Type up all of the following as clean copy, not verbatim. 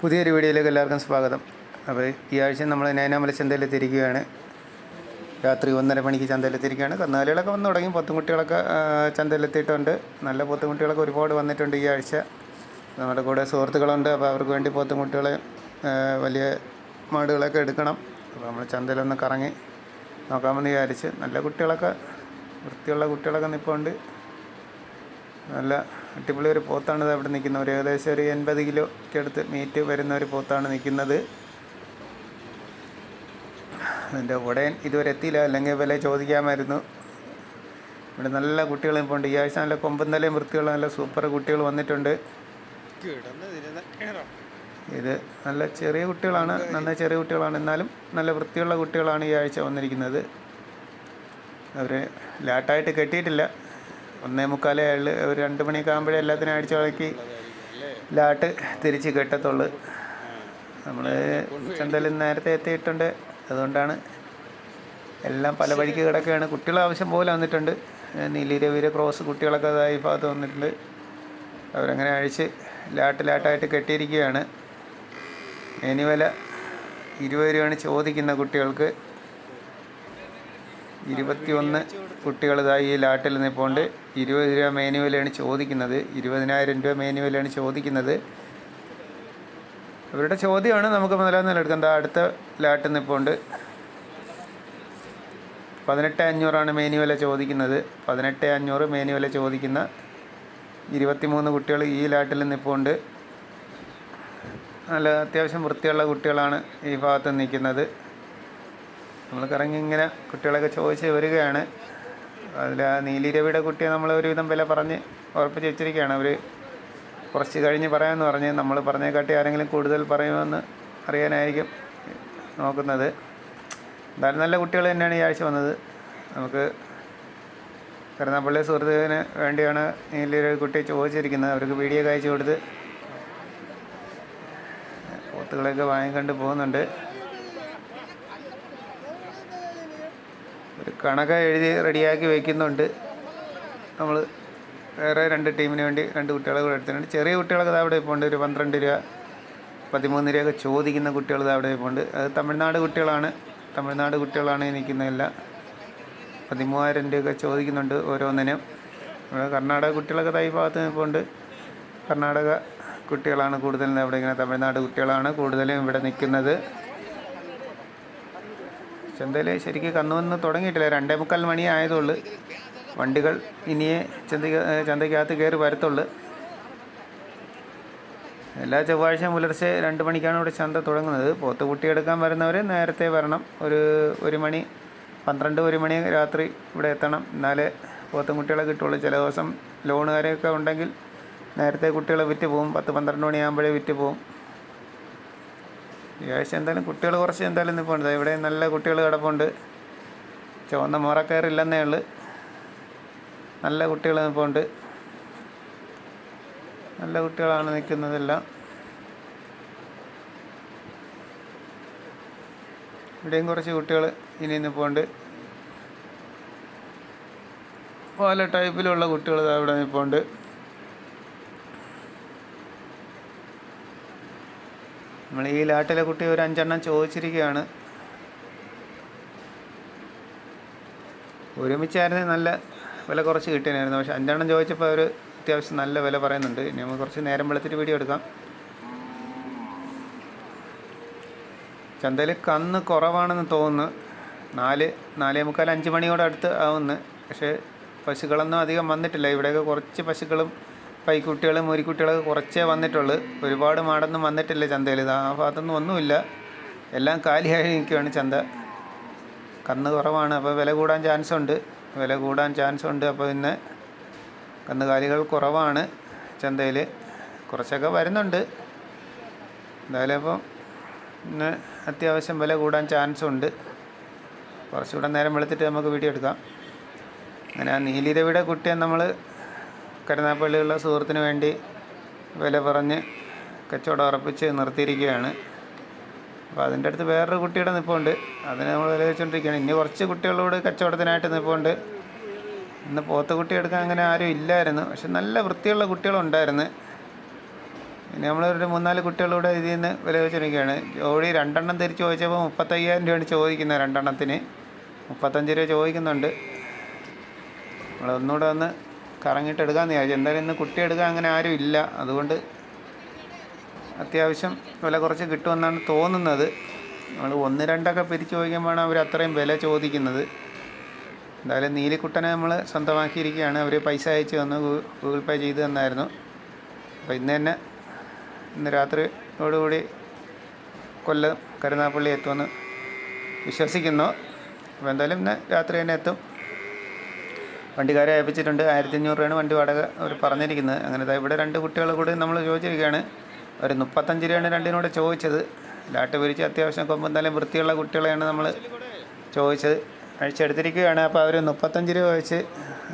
പുതിയൊരു വീഡിയോയിലേക്ക് എല്ലാവർക്കും സ്വാഗതം. അപ്പോൾ ഈ ആഴ്ച നമ്മൾ നൈനാമല ചന്തയിലെത്തിയിരിക്കുകയാണ്. രാത്രി 1:30 മണിക്ക് ചന്തയിലെത്തിയിരിക്കുകയാണ്. കന്നുകാലികളൊക്കെ വന്നു തുടങ്ങി. പോത്തുംകുട്ടികളൊക്കെ ചന്തയിലെത്തിയിട്ടുണ്ട്. നല്ല പോത്തുംകുട്ടികളൊക്കെ ഒരുപാട് വന്നിട്ടുണ്ട് ഈ ആഴ്ച. നമ്മുടെ കൂടെ സുഹൃത്തുക്കളുണ്ട്. അപ്പോൾ അവർക്ക് വേണ്ടി പോത്തുംകുട്ടികളെ വലിയ മാടുകളൊക്കെ എടുക്കണം. അപ്പോൾ നമ്മൾ ചന്തയിലൊന്ന് കറങ്ങി നോക്കാമെന്ന് വിചാരിച്ച്. നല്ല കുട്ടികളൊക്കെ, വൃത്തിയുള്ള കുട്ടികളൊക്കെ നിൽപ്പുണ്ട്. നല്ല അടിപൊളി ഒരു പോത്താണ് ഇത് അവിടെ നിൽക്കുന്നത്. ഒരു ഏകദേശം ഒരു 80 കിലോയ്ക്ക് അടുത്ത് മീറ്റ് വരുന്ന ഒരു പോത്താണ് നിൽക്കുന്നത്. അതിൻ്റെ ഉടൻ ഇതുവരെ എത്തിയില്ല, അല്ലെങ്കിൽ വില ചോദിക്കാമായിരുന്നു. ഇവിടെ നല്ല കുട്ടികൾ നിൽപ്പുണ്ട്. ഈ ആഴ്ച നല്ല കൊമ്പും തലയും വൃത്തിയുള്ള നല്ല സൂപ്പർ കുട്ടികൾ വന്നിട്ടുണ്ട്. ഇത് നല്ല ചെറിയ കുട്ടികളാണ്, നന്നായി ചെറിയ കുട്ടികളാണ്, എന്നാലും നല്ല വൃത്തിയുള്ള കുട്ടികളാണ് ഈ ആഴ്ച വന്നിരിക്കുന്നത്. അവർ ലാട്ടായിട്ട് കെട്ടിയിട്ടില്ല. 1:45 ഒരു 2 മണിയൊക്കെ ആകുമ്പോഴേ എല്ലാത്തിനും അടിച്ചു തുടക്കി ലാട്ട് തിരിച്ച് കെട്ടത്തുള്ളൂ. നമ്മൾ ചന്തയിൽ നേരത്തെ എത്തിയിട്ടുണ്ട്, അതുകൊണ്ടാണ് എല്ലാം പല വഴിക്ക് കിടക്കുകയാണ്. കുട്ടികൾ ആവശ്യം പോലെ വന്നിട്ടുണ്ട്. നീലിരവിര ക്രോസ് കുട്ടികളൊക്കെ ഈ ഭാഗത്ത് വന്നിട്ടുണ്ട്. അവരങ്ങനെ അഴിച്ച് ലാട്ടായിട്ട് കെട്ടിയിരിക്കുകയാണ്. ഇനി വില 20 രൂപയാണ് ചോദിക്കുന്ന കുട്ടികൾക്ക്. 21 കുട്ടികൾ ഈ ലാട്ടിൽ നിൽപ്പുണ്ട്. 20 രൂപ മേനുവലാണ് ചോദിക്കുന്നത്. 20,000 രൂപ മേനുവലാണ് ചോദിക്കുന്നത്. അവരുടെ ചോദ്യമാണ്, നമുക്ക് മുതലാകുന്ന എടുക്കുന്നത്. അടുത്ത ലാട്ടിൽ നിൽപ്പുണ്ട്. 18,500 മേനുവല ചോദിക്കുന്നത്. 18,500 മേനുവല ചോദിക്കുന്ന 23 കുട്ടികൾ ഈ ലാട്ടിൽ നിൽപ്പുണ്ട്. നല്ല അത്യാവശ്യം വൃത്തിയുള്ള കുട്ടികളാണ് ഈ ഭാഗത്ത് നിൽക്കുന്നത്. നമ്മൾ കറങ്ങി ഇങ്ങനെ കുട്ടികളൊക്കെ ചോദിച്ച് വരികയാണ്. അതിൽ ആ നീലിരവിയുടെ കുട്ടിയെ നമ്മൾ ഒരുവിധം വില പറഞ്ഞ് ഉറപ്പിച്ച് വെച്ചിരിക്കുകയാണ്. അവർ കുറച്ച് കഴിഞ്ഞ് പറയാമെന്ന് പറഞ്ഞ്, നമ്മൾ പറഞ്ഞേക്കാട്ടി ആരെങ്കിലും കൂടുതൽ പറയുമെന്ന് അറിയാനായിരിക്കും നോക്കുന്നത്. എന്തായാലും നല്ല കുട്ടികൾ തന്നെയാണ് ഈ ആഴ്ച വന്നത്. നമുക്ക് കരുനാഗപ്പള്ളി സുഹൃത്തുക്കളിന് വേണ്ടിയാണ് നീലിരവി കുട്ടിയെ ചോദിച്ചിരിക്കുന്നത്. അവർക്ക് വീഡിയോ അയച്ചു കൊടുത്ത് പോത്തുകളെയൊക്കെ വാങ്ങിക്കൊണ്ട് പോകുന്നുണ്ട്. ഒരു കണക്ക് എഴുതി റെഡിയാക്കി വയ്ക്കുന്നുണ്ട്. നമ്മൾ വേറെ 2 ടീമിന് വേണ്ടി 2 കുട്ടികളെ കൂടെ എടുത്തിട്ടുണ്ട്. ചെറിയ കുട്ടികളൊക്കെ അവിടെ ഇപ്പോൾ ഉണ്ട്. ഒരു 12 രൂപ 13 രൂപയൊക്കെ ചോദിക്കുന്ന കുട്ടികൾ അവിടെ ഇപ്പോൾ ഉണ്ട്. അത് തമിഴ്നാട് കുട്ടികളാണ് ഈ നിൽക്കുന്നതെല്ലാം. 13,000 രൂപയൊക്കെ ചോദിക്കുന്നുണ്ട് ഓരോന്നിനും. കർണാടക കുട്ടികളൊക്കെ ഈ ഭാഗത്ത് ഇപ്പോൾ ഉണ്ട്. കർണാടക കുട്ടികളാണ് കൂടുതലും അവിടെ. ഇങ്ങനെ തമിഴ്നാട് കുട്ടികളാണ് കൂടുതലും ഇവിടെ നിൽക്കുന്നത്. ചന്തയിൽ ശരിക്കും കന്നുവന്ന് തുടങ്ങിയിട്ടില്ല. 2:45 മണി ആയതുള്ളൂ. വണ്ടികൾ ഇനിയേ ചന്തയ്ക്കകത്ത് കയറി വരത്തുള്ളൂ. എല്ലാ ചൊവ്വാഴ്ചയും പുലർച്ചെ 2 മണിക്കാണ് ഇവിടെ ചന്ത തുടങ്ങുന്നത്. പോത്ത് കുട്ടിയെടുക്കാൻ വരുന്നവർ നേരത്തെ വരണം. ഒരു 1 മണി 1 മണി രാത്രി ഇവിടെ എത്തണം. എന്നാലേ പോത്തും കുട്ടികളെ കിട്ടുള്ളൂ. ചില ദിവസം ലോണുകാരെയൊക്കെ ഉണ്ടെങ്കിൽ നേരത്തെ കുട്ടികളെ വിറ്റ് പോകും. 10-12 മണിയാകുമ്പോഴേ വിറ്റ് പോകും. ഈ ആഴ്ച എന്തായാലും കുട്ടികൾ കുറച്ച് എന്തായാലും നിൽപ്പുണ്ട്. ഇവിടെ നല്ല കുട്ടികൾ കിടപ്പുണ്ട്. ചുവന്ന മുറക്കയറില്ലെന്നേ ഉള്ളു. നല്ല കുട്ടികൾ നിൽപ്പുണ്ട്. നല്ല കുട്ടികളാണ് നിൽക്കുന്നതെല്ലാം. ഇവിടെയും കുറച്ച് കുട്ടികൾ ഇനി നിൽപ്പുണ്ട്. പല ടൈപ്പിലുള്ള കുട്ടികൾ ഇവിടെ നിൽപ്പുണ്ട്. നമ്മൾ ഈ ലാട്ടിലെ കുട്ടി ഒരു 5 എണ്ണം ചോദിച്ചിരിക്കുകയാണ്. ഒരുമിച്ചായിരുന്നു നല്ല വില കുറച്ച് കിട്ടിയായിരുന്നു. പക്ഷെ 5 എണ്ണം ചോദിച്ചപ്പോൾ അവർ അത്യാവശ്യം നല്ല വില പറയുന്നുണ്ട്. ഇനി നമുക്ക് കുറച്ച് നേരം വെളുത്തിട്ട് വീഡിയോ എടുക്കാം. ചന്തയിൽ കന്ന് കുറവാണെന്ന് തോന്നുന്നു. 4:45 5 മണിയോടെ അടുത്ത് ആവുന്നു. പക്ഷേ പശുക്കളൊന്നും അധികം വന്നിട്ടില്ല. ഇവിടെയൊക്കെ കുറച്ച് പശുക്കളും പൈക്കുട്ടികളും മുരിക്കുട്ടികളൊക്കെ കുറച്ചേ വന്നിട്ടുള്ളൂ. ഒരുപാട് മാടൊന്നും വന്നിട്ടില്ല ചന്തയിൽ. ആ ഭാഗത്തൊന്നും ഒന്നുമില്ല. എല്ലാം കാലിയായി നിൽക്കുകയാണ് ചന്ത. കന്ന് കുറവാണ്. അപ്പോൾ വില കൂടാൻ ചാൻസ് ഉണ്ട്. അപ്പോൾ ഇന്ന് കന്നുകാലികൾ കുറവാണ് ചന്തയിൽ. കുറച്ചൊക്കെ വരുന്നുണ്ട്. എന്തായാലും അപ്പം ഇന്ന് അത്യാവശ്യം വില കൂടാൻ ചാൻസ് ഉണ്ട്. കുറച്ചുകൂടെ നേരം വെളുത്തിട്ട് നമുക്ക് വീഡിയോ എടുക്കാം. അങ്ങനെ ആ നീലിരവിയുടെ കുട്ടിയെ നമ്മൾ കരുനാഗപ്പള്ളിയുള്ള സുഹൃത്തിന് വേണ്ടി വില പറഞ്ഞ് കച്ചവടം ഉറപ്പിച്ച് നിർത്തിയിരിക്കുകയാണ്. അപ്പോൾ അതിൻ്റെ അടുത്ത് വേറൊരു കുട്ടിയുടെ നിൽപ്പുണ്ട്. അതിന് നമ്മൾ വില വെച്ചുകൊണ്ടിരിക്കുകയാണ്. ഇനി കുറച്ച് കുട്ടികളോട് കച്ചവടത്തിനായിട്ട് നിൽപ്പുണ്ട്. ഇന്ന് പോത്തുകുട്ടി എടുക്കാൻ അങ്ങനെ ആരും ഇല്ലായിരുന്നു. പക്ഷെ നല്ല വൃത്തിയുള്ള കുട്ടികളുണ്ടായിരുന്നു. പിന്നെ നമ്മളൊരു 3-4 കുട്ടികളൂടെ ഇതിൽ നിന്ന് വില ചോദിച്ചിരിക്കുകയാണ്. ജോഡി 2 എണ്ണം തിരിച്ച് ചോദിച്ചപ്പോൾ 35,000 രൂപയാണ് ചോദിക്കുന്നത്. 2 എണ്ണത്തിന് 35 രൂപ ചോദിക്കുന്നുണ്ട്. നമ്മളൊന്നുകൂടെ ഒന്ന് കറങ്ങിയിട്ട് എടുക്കാമെന്ന് വിചാരിച്ചു. എന്തായാലും ഇന്ന് കുട്ടി എടുക്കാൻ അങ്ങനെ ആരും ഇല്ല. അതുകൊണ്ട് അത്യാവശ്യം വില കുറച്ച് കിട്ടുമെന്നാണ് തോന്നുന്നത്. നമ്മൾ 1-2 പിരിച്ച് ചോദിക്കുമ്പോഴാണ് അവർ അത്രയും വില ചോദിക്കുന്നത്. എന്തായാലും നീലിക്കുട്ടനെ നമ്മൾ സ്വന്തമാക്കിയിരിക്കുകയാണ്. അവർ പൈസ അയച്ച് തന്നു, ഗൂഗിൾ പേ ചെയ്ത് തന്നായിരുന്നു. അപ്പോൾ ഇന്ന് രാത്രിയോടുകൂടി കൊല്ലം കരുനാഗപ്പള്ളി എത്തുമെന്ന് വിശ്വസിക്കുന്നു. അപ്പോൾ എന്തായാലും ഇന്ന് രാത്രി തന്നെ എത്തും. വണ്ടിക്കാരെ ഏൽപ്പിച്ചിട്ടുണ്ട്. 1,500 രൂപയാണ് വണ്ടി വാടക അവർ പറഞ്ഞിരിക്കുന്നത്. അങ്ങനെ ഇവിടെ 2 കുട്ടികൾ കൂടി നമ്മൾ ചോദിച്ചിരിക്കുകയാണ്. ഒരു 35 രൂപയാണ് രണ്ടിനോട് ചോദിച്ചത്. ലാട്ട് പിരിച്ച് അത്യാവശ്യം കൊമ്പ് എന്തായാലും വൃത്തിയുള്ള കുട്ടികളെയാണ് നമ്മൾ ചോദിച്ചത്. അഴിച്ചെടുത്തിരിക്കുകയാണ്. അപ്പോൾ അവർ 35 രൂപ വെച്ച്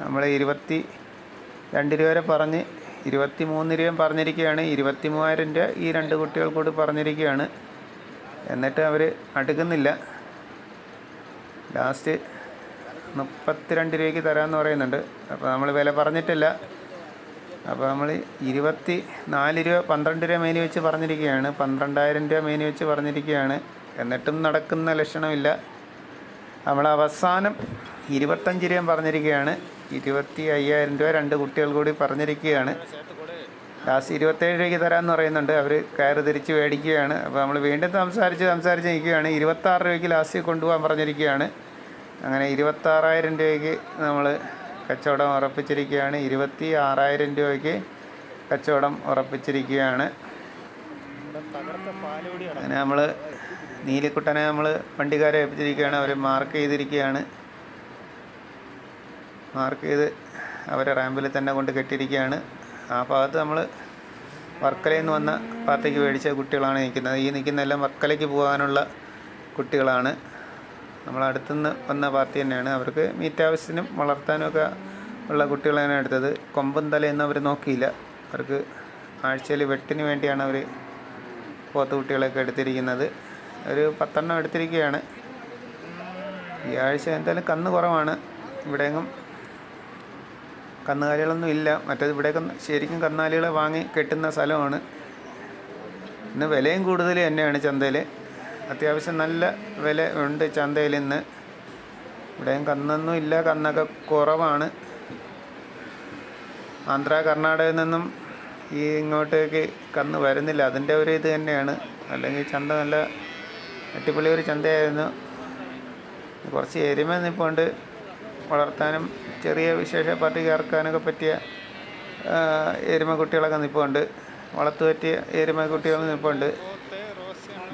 നമ്മൾ 22 രൂപ വരെ പറഞ്ഞ് 23 രൂപയും പറഞ്ഞിരിക്കുകയാണ്. 23,000 രൂപ ഈ 2 കുട്ടികൾ കൂടി പറഞ്ഞിരിക്കുകയാണ്. എന്നിട്ട് അവർ അടുക്കുന്നില്ല. ലാസ്റ്റ് 32 രൂപയ്ക്ക് തരാമെന്ന് പറയുന്നുണ്ട്. അപ്പോൾ നമ്മൾ വില പറഞ്ഞിട്ടില്ല. അപ്പോൾ നമ്മൾ 24 രൂപ 12 രൂപ മേനി വെച്ച് പറഞ്ഞിരിക്കുകയാണ്. 12,000 രൂപ മേനി വെച്ച് പറഞ്ഞിരിക്കുകയാണ്. എന്നിട്ടും നടക്കുന്ന ലക്ഷണമില്ല. നമ്മൾ അവസാനം 25 രൂപയും പറഞ്ഞിരിക്കുകയാണ്. 25,000 രൂപ 2 കുട്ടികൾ കൂടി പറഞ്ഞിരിക്കുകയാണ്. ലാസ്റ്റ് 27 രൂപയ്ക്ക് തരാമെന്ന് പറയുന്നുണ്ട്. അവർ കയറ് തിരിച്ച് മേടിക്കുകയാണ്. അപ്പോൾ നമ്മൾ വീണ്ടും സംസാരിച്ച് നിൽക്കുകയാണ്. 26 രൂപയ്ക്ക് ലാസ്റ്റ് കൊണ്ടുപോകാൻ പറഞ്ഞിരിക്കുകയാണ്. അങ്ങനെ 26,000 രൂപയ്ക്ക് നമ്മൾ കച്ചവടം ഉറപ്പിച്ചിരിക്കുകയാണ്. 26,000 രൂപയ്ക്ക് കച്ചവടം ഉറപ്പിച്ചിരിക്കുകയാണ്. അങ്ങനെ നമ്മൾ നീലിക്കുട്ടനെ നമ്മൾ വണ്ടിക്കാരെ ഏൽപ്പിച്ചിരിക്കുകയാണ്. അവർ മാർക്ക് ചെയ്തിരിക്കുകയാണ്. മാർക്ക് ചെയ്ത് അവരെ റാമ്പിൽ തന്നെ കൊണ്ട് കെട്ടിയിരിക്കുകയാണ്. ആ ഭാഗത്ത് നമ്മൾ വർക്കലയിൽ നിന്ന് വന്ന പാർട്ടിക്ക് മേടിച്ച കുട്ടികളാണ് നിൽക്കുന്നത്. ഈ നിൽക്കുന്നതെല്ലാം വർക്കലയ്ക്ക് പോകാനുള്ള കുട്ടികളാണ്. നമ്മളടുത്തുനിന്ന് വന്ന പാർട്ടി തന്നെയാണ്. അവർക്ക് മീറ്റ് ആവശ്യത്തിനും വളർത്താനും ഒക്കെ ഉള്ള കുട്ടികളാണ് എടുത്തത്. കൊമ്പും തലയൊന്നും അവർ നോക്കിയില്ല. അവർക്ക് ആഴ്ചയിൽ വെട്ടിന് വേണ്ടിയാണ് അവർ പോത്ത് കുട്ടികളൊക്കെ എടുത്തിരിക്കുന്നത്. ഒരു 10 എണ്ണം എടുത്തിരിക്കുകയാണ്. ഈ ആഴ്ച എന്തായാലും കന്ന് കുറവാണ്. ഇവിടെയെങ്ങും കന്നുകാലികളൊന്നും ഇല്ല. മറ്റേത് ഇവിടെയൊക്കെ ശരിക്കും കന്നാലികളെ വാങ്ങി കെട്ടുന്ന സ്ഥലമാണ്. ഇന്ന് വിലയും കൂടുതൽ തന്നെയാണ് ചന്തയിൽ. അത്യാവശ്യം നല്ല വില ഉണ്ട് ചന്തയിൽ ഇന്ന്. ഇവിടെയും കന്നൊന്നും ഇല്ല. കന്നൊക്കെ കുറവാണ്. ആന്ധ്ര കർണാടകയിൽ നിന്നും ഇങ്ങോട്ടേക്ക് കന്ന് വരുന്നില്ല. അതിൻ്റെ ഒരു ഇത് തന്നെയാണ്. അല്ലെങ്കിൽ ചന്ത നല്ല അടിപൊളി ഒരു ചന്തയായിരുന്നു. കുറച്ച് എരുമ നിൽപ്പുണ്ട്. വളർത്താനും ചെറിയ വിശേഷ പാർട്ടിക്ക് ഇറക്കാനൊക്കെ പറ്റിയ എരുമ കുട്ടികളൊക്കെ നിൽപ്പുണ്ട്. വളർത്തു പറ്റിയ എരുമ കുട്ടികൾ നിൽപ്പുണ്ട്.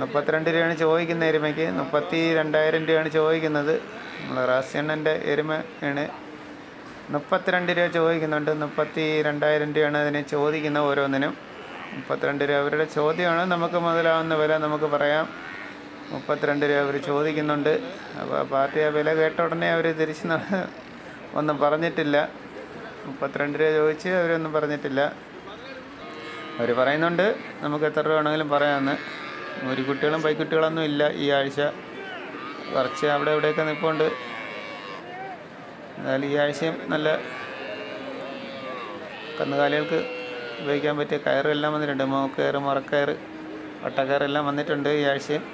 32 രൂപയാണ് ചോദിക്കുന്നത് എരുമയ്ക്ക്. 32,000 രൂപയാണ് ചോദിക്കുന്നത്. നമ്മൾ റാസ്യണ്ണൻ്റെ എരുമ ആണ്. 32 രൂപ ചോദിക്കുന്നുണ്ട്. 32,000 രൂപയാണ് അതിനെ ചോദിക്കുന്നത് ഓരോന്നിനും. 32 രൂപ അവരുടെ ചോദ്യമാണ്. നമുക്ക് മുതലാവുന്ന വില നമുക്ക് പറയാം. 32 രൂപ അവർ ചോദിക്കുന്നുണ്ട്. അപ്പോൾ പാർട്ടി ആ വില കേട്ട ഉടനെ അവർ തിരിച്ച് ഒന്നും പറഞ്ഞിട്ടില്ല. 32 രൂപ ചോദിച്ച് അവരൊന്നും പറഞ്ഞിട്ടില്ല. അവർ പറയുന്നുണ്ട് നമുക്ക് എത്ര രൂപ വേണമെങ്കിലും പറയാമെന്ന്. ഒരു കുട്ടികളും പൈക്കുട്ടികളൊന്നും ഇല്ല ഈ ആഴ്ച. കുറച്ച് അവിടെ ഇവിടെയൊക്കെ നിൽപ്പുണ്ട്. എന്നാലും ഈ ആഴ്ചയും നല്ല കന്നുകാലികൾക്ക് ഉപയോഗിക്കാൻ പറ്റിയ കയറെല്ലാം വന്നിട്ടുണ്ട്. മോക്കയറ്, മുറക്കയറ്, വട്ടക്കയറെല്ലാം വന്നിട്ടുണ്ട് ഈ ആഴ്ചയും.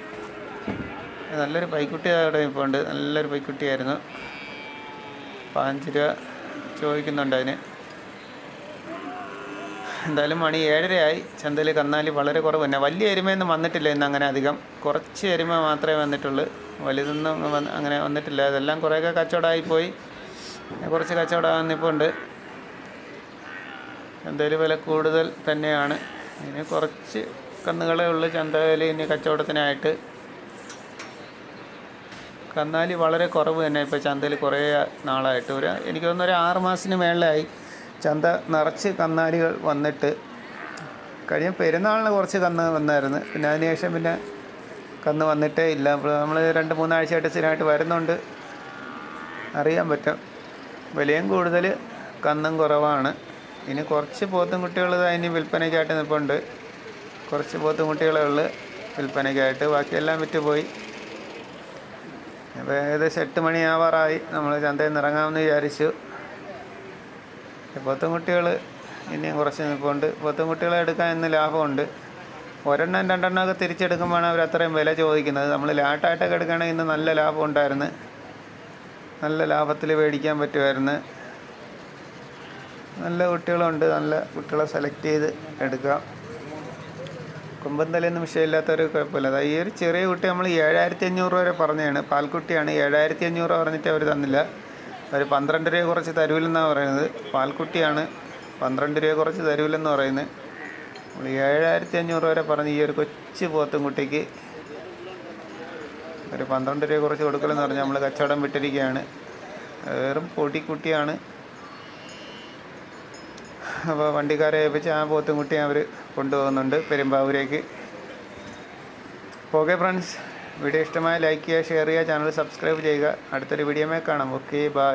നല്ലൊരു പൈക്കുട്ടി അവിടെ ഇപ്പോൾ ഉണ്ട്. നല്ലൊരു പൈക്കുട്ടിയായിരുന്നു. 15 രൂപ ചോദിക്കുന്നുണ്ട് അതിന്. എന്തായാലും മണി 7:30 ആയി. ചന്തയിൽ കന്നാലി വളരെ കുറവ് തന്നെ. വലിയ എരുമയൊന്നും വന്നിട്ടില്ല ഇന്ന് അങ്ങനെ അധികം. കുറച്ച് എരുമ മാത്രമേ വന്നിട്ടുള്ളൂ. വലുതൊന്നും അങ്ങനെ വന്നിട്ടില്ല. അതെല്ലാം കുറേയൊക്കെ കച്ചവടമായിപ്പോയി. കുറച്ച് കച്ചവടമാകുന്നിപ്പോൾ ഉണ്ട്. ചന്തയിൽ വില കൂടുതൽ തന്നെയാണ്. ഇനി കുറച്ച് കന്നുകളേ ഉള്ളൂ ചന്തയിൽ ഇനി കച്ചവടത്തിനായിട്ട്. കന്നാലി വളരെ കുറവ് തന്നെ ഇപ്പോൾ ചന്തയിൽ കുറേ നാളായിട്ട്. എനിക്ക് തോന്നുന്നു ഒരു 6 മാസത്തിന് മേളിലായി ചന്ത നിറച്ച് കന്നാലികൾ വന്നിട്ട്. കഴിഞ്ഞ പെരുന്നാളിന് കുറച്ച് കന്ന് വന്നായിരുന്നു. പിന്നെ അതിനുശേഷം പിന്നെ കന്ന് വന്നിട്ടേ ഇല്ല. അപ്പോൾ നമ്മൾ 2-3 ആഴ്ചയായിട്ട് സ്ഥിരമായിട്ട് വരുന്നുണ്ട്. അറിയാൻ പറ്റും. വിലയും കൂടുതൽ, കന്നും കുറവാണ്. ഇനി കുറച്ച് പോത്തും കുട്ടികൾ ഇനി വിൽപ്പനയ്ക്കായിട്ട് നിൽപ്പുണ്ട്. കുറച്ച് പോത്തും കുട്ടികളേ ഉള്ളൂ വിൽപ്പനയ്ക്കായിട്ട്. ബാക്കിയെല്ലാം വിറ്റുപോയി. അപ്പോൾ ഏകദേശം 8 മണിയാവാറായി. നമ്മൾ ചന്തയിൽ നിന്ന് ഇറങ്ങാമെന്ന് വിചാരിച്ചു. പോത്തും കുട്ടികൾ ഇനിയും കുറച്ച് നിൽപ്പുണ്ട്. പോത്തുംകുട്ടികളെ എടുക്കാൻ ഇന്ന് ലാഭമുണ്ട്. ഒരെണ്ണം രണ്ടെണ്ണമൊക്കെ തിരിച്ചെടുക്കുമ്പോഴാണ് അവർ അത്രയും വില ചോദിക്കുന്നത്. നമ്മൾ ലാട്ടായിട്ടൊക്കെ എടുക്കുകയാണെങ്കിൽ ഇന്ന് നല്ല ലാഭം ഉണ്ടായിരുന്നു, നല്ല ലാഭത്തിൽ മേടിക്കാൻ പറ്റുമായിരുന്നു. നല്ല കുട്ടികളുണ്ട്, നല്ല കുട്ടികളെ സെലക്ട് ചെയ്ത് എടുക്കാം. കൊമ്പൻ തലേന്ന് വിഷയമില്ലാത്തൊരു കുഴപ്പമില്ല. അതായത് ഈ ഒരു ചെറിയ കുട്ടി നമ്മൾ 7500 വരെ പറഞ്ഞതാണ്. പാൽക്കുട്ടിയാണ്. 7500 പറഞ്ഞിട്ട് അവർ തന്നില്ല. അവർ 12 രൂപ കുറച്ച് തരൂലെന്നാണ് പറയുന്നത്. പാൽക്കുട്ടിയാണ്, 12 രൂപ കുറച്ച് തരൂലെന്ന് പറയുന്നത്. നമ്മൾ 7500 വരെ പറഞ്ഞ് ഈ ഒരു കൊച്ചു പോത്തും കുട്ടിക്ക് ഒരു 12 രൂപ കുറച്ച് കൊടുക്കലെന്ന് പറഞ്ഞാൽ നമ്മൾ കച്ചവടം വിട്ടിരിക്കുകയാണ്. വെറും പൊടിക്കുട്ടിയാണ്. അപ്പോൾ വണ്ടിക്കാരെ ഏൽപ്പിച്ച് ആ പോത്തും കുട്ടിയെ അവർ കൊണ്ടുപോകുന്നുണ്ട് പെരുമ്പാവൂരേക്ക്. ഓക്കെ ഫ്രണ്ട്സ്, വീഡിയോ ഇഷ്ടമായ ലൈക്ക് ചെയ്യുക, ഷെയർ ചെയ്യുക, ചാനൽ സബ്സ്ക്രൈബ് ചെയ്യുക. അടുത്തൊരു വീഡിയോയിൽ കാണാം. Okay, by.